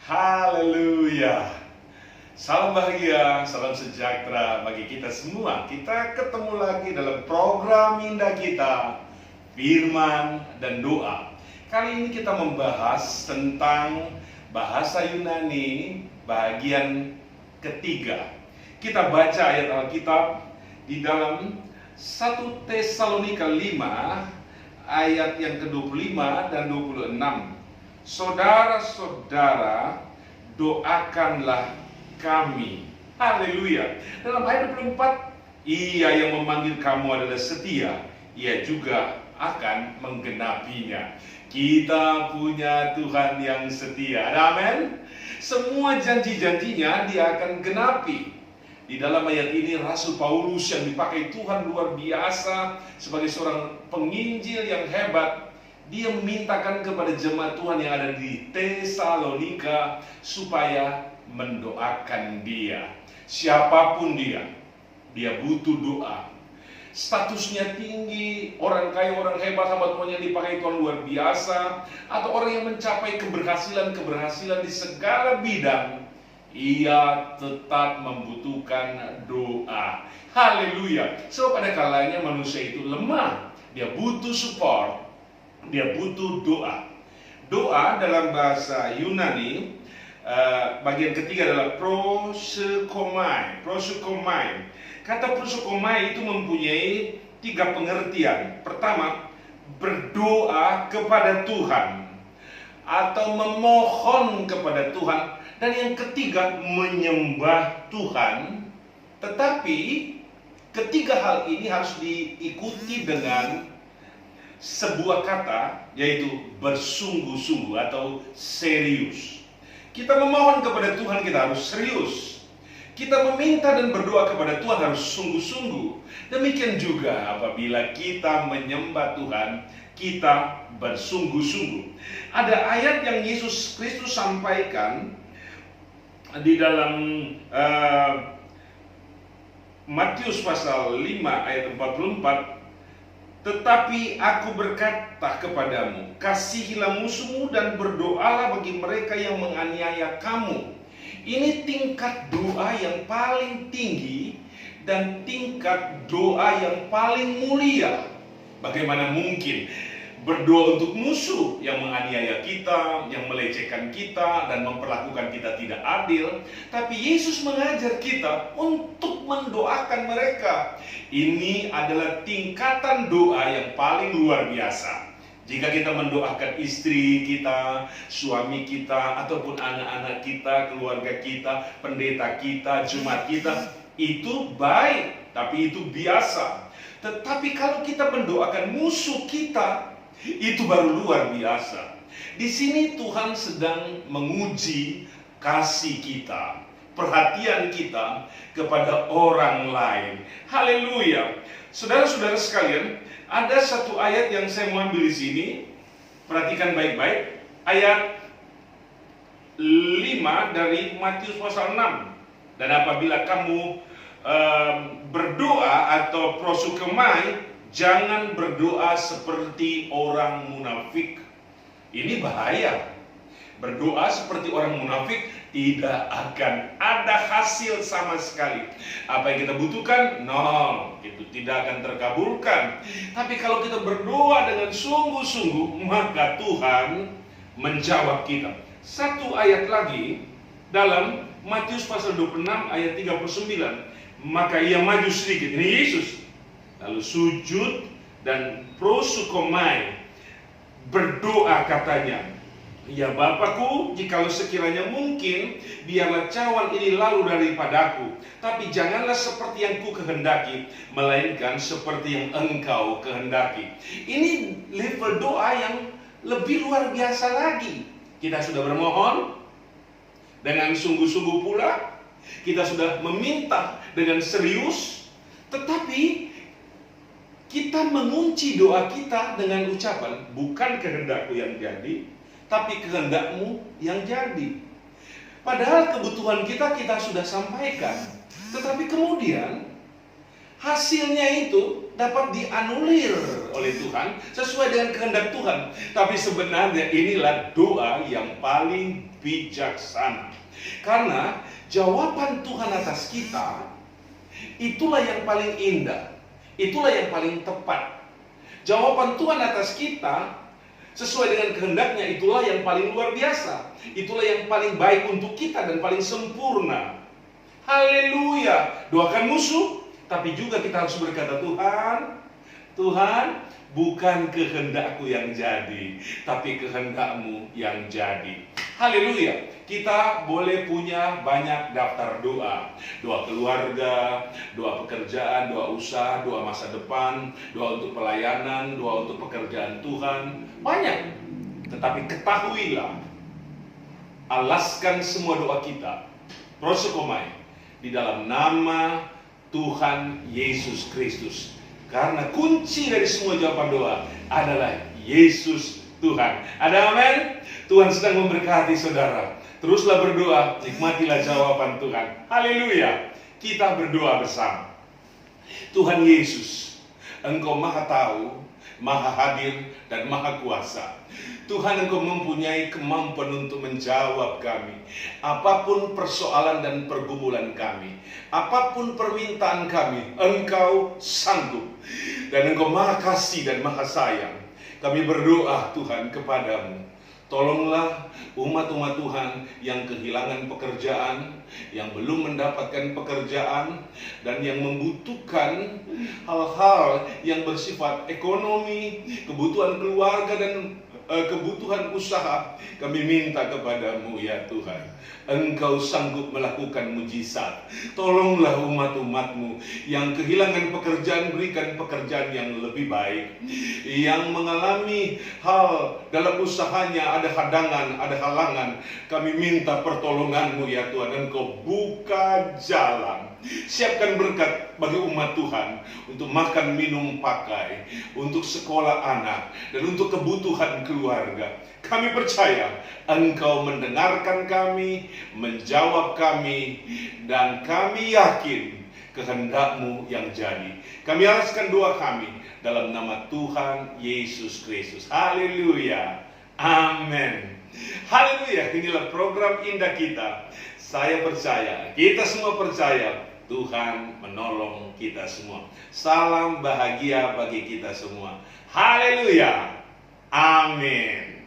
Haleluya. Salam bahagia, salam sejahtera bagi kita semua. Kita ketemu lagi dalam program indah kita, Firman dan Doa. Kali ini kita membahas tentang bahasa Yunani bagian ketiga. Kita baca ayat Alkitab di dalam 1 Tesalonika 5 ayat yang ke-25 dan 26. Saudara-saudara, doakanlah kami. Haleluya. Dalam ayat 24, Ia yang memanggil kamu adalah setia, Ia juga akan menggenapinya. Kita punya Tuhan yang setia. Amin. Semua janji-janjinya Dia akan genapi. Di dalam ayat ini Rasul Paulus yang dipakai Tuhan luar biasa sebagai seorang penginjil yang hebat, dia memintakan kepada jemaat Tuhan yang ada di Tesalonika supaya mendoakan dia. Siapapun dia butuh doa. Statusnya tinggi, orang kaya, orang hebat, hamba Tuhan yang dipakai Tuhan luar biasa, atau orang yang mencapai keberhasilan di segala bidang, ia tetap membutuhkan doa. Haleluya. Sebab pada kalanya manusia itu lemah, dia butuh support, dia butuh doa. Doa dalam bahasa Yunani bagian ketiga adalah prosukomai. Kata prosukomai itu mempunyai 3 pengertian. Pertama, berdoa kepada Tuhan atau memohon kepada Tuhan. Dan yang ketiga, menyembah Tuhan. Tetapi ketiga hal ini harus diikuti dengan sebuah kata, yaitu bersungguh-sungguh atau serius. Kita memohon kepada Tuhan, kita harus serius. Kita meminta dan berdoa kepada Tuhan harus sungguh-sungguh. Demikian juga apabila kita menyembah Tuhan, kita bersungguh-sungguh. Ada ayat yang Yesus Kristus sampaikan di dalam Matius pasal 5 ayat 44. Tetapi aku berkata kepadamu, kasihilah musuhmu dan berdoalah bagi mereka yang menganiaya kamu. Ini tingkat doa yang paling tinggi dan tingkat doa yang paling mulia. Bagaimana mungkin berdoa untuk musuh yang menganiaya kita, yang melecehkan kita, dan memperlakukan kita tidak adil. Tapi Yesus mengajar kita untuk mendoakan mereka. Ini adalah tingkatan doa yang paling luar biasa. Jika kita mendoakan istri kita, suami kita, ataupun anak-anak kita, keluarga kita, pendeta kita, jemaat kita, itu baik, tapi itu biasa. Tetapi kalau kita mendoakan musuh kita, itu baru luar biasa. Di sini Tuhan sedang menguji kasih kita, perhatian kita kepada orang lain. Haleluya. Saudara-saudara sekalian, ada satu ayat yang saya mau ambil di sini. Perhatikan baik-baik. Ayat 5 dari Matius pasal 6. Dan apabila kamu berdoa atau prosukemai, jangan berdoa seperti orang munafik. Ini bahaya. Berdoa seperti orang munafik tidak akan ada hasil sama sekali. Apa yang kita butuhkan? No, itu tidak akan terkabulkan. Tapi kalau kita berdoa dengan sungguh-sungguh, maka Tuhan menjawab kita. Satu ayat lagi dalam Matius pasal 26 ayat 39. Maka ia maju sedikit. Ini Yesus. Lalu sujud dan prosukomai, berdoa katanya, ya Bapakku, jikalau sekiranya mungkin, biarlah cawan ini lalu daripadaku, tapi janganlah seperti yang ku kehendaki, melainkan seperti yang Engkau kehendaki. Ini level doa yang lebih luar biasa lagi. Kita sudah bermohon dengan sungguh-sungguh pula, kita sudah meminta dengan serius, tetapi kita mengunci doa kita dengan ucapan, bukan kehendakku yang jadi, tapi kehendakmu yang jadi. Padahal kebutuhan kita sudah sampaikan, tetapi kemudian hasilnya itu dapat dianulir oleh Tuhan sesuai dengan kehendak Tuhan. Tapi sebenarnya inilah doa yang paling bijaksana. Karena jawaban Tuhan atas kita itulah yang paling indah, itulah yang paling tepat. Jawaban Tuhan atas kita sesuai dengan kehendaknya itulah yang paling luar biasa. Itulah yang paling baik untuk kita dan paling sempurna. Haleluya. Doakan musuh, tapi juga kita harus berkata, Tuhan, bukan kehendakku yang jadi, tapi kehendakmu yang jadi. Haleluya. Kita boleh punya banyak daftar doa. Doa keluarga, doa pekerjaan, doa usaha, doa masa depan, doa untuk pelayanan, doa untuk pekerjaan Tuhan. Banyak. Tetapi ketahuilah, alaskan semua doa kita, prosokomai, di dalam nama Tuhan Yesus Kristus. Karena kunci dari semua jawaban doa adalah Yesus Tuhan. Ada amin? Tuhan sedang memberkati saudara. Teruslah berdoa, nikmatilah jawaban Tuhan. Haleluya. Kita berdoa bersama. Tuhan Yesus, Engkau Maha Tahu, Maha Hadir, dan Maha Kuasa. Tuhan, Engkau mempunyai kemampuan untuk menjawab kami. Apapun persoalan dan pergumulan kami, apapun permintaan kami, Engkau sanggup. Dan Engkau Maha Kasih dan Maha Sayang. Kami berdoa Tuhan kepadamu. Tolonglah umat-umat Tuhan yang kehilangan pekerjaan, yang belum mendapatkan pekerjaan, dan yang membutuhkan hal-hal yang bersifat ekonomi, kebutuhan keluarga, dan kebutuhan usaha. Kami minta kepadamu ya Tuhan, Engkau sanggup melakukan mujizat. Tolonglah umat-umatmu yang kehilangan pekerjaan, berikan pekerjaan yang lebih baik. Yang mengalami hal dalam usahanya ada hadangan, ada halangan, kami minta pertolonganmu ya Tuhan. Engkau buka jalan. Siapkan berkat bagi umat Tuhan untuk makan, minum, pakai, untuk sekolah anak, dan untuk kebutuhan keluarga. Kami percaya Engkau mendengarkan kami, menjawab kami, dan kami yakin kehendak-Mu yang jadi. Kami alaskan doa kami dalam nama Tuhan Yesus Kristus. Haleluya. Amin. Haleluya. Inilah program indah kita. Saya percaya, kita semua percaya Tuhan menolong kita semua. Salam bahagia bagi kita semua. Haleluya. Amin.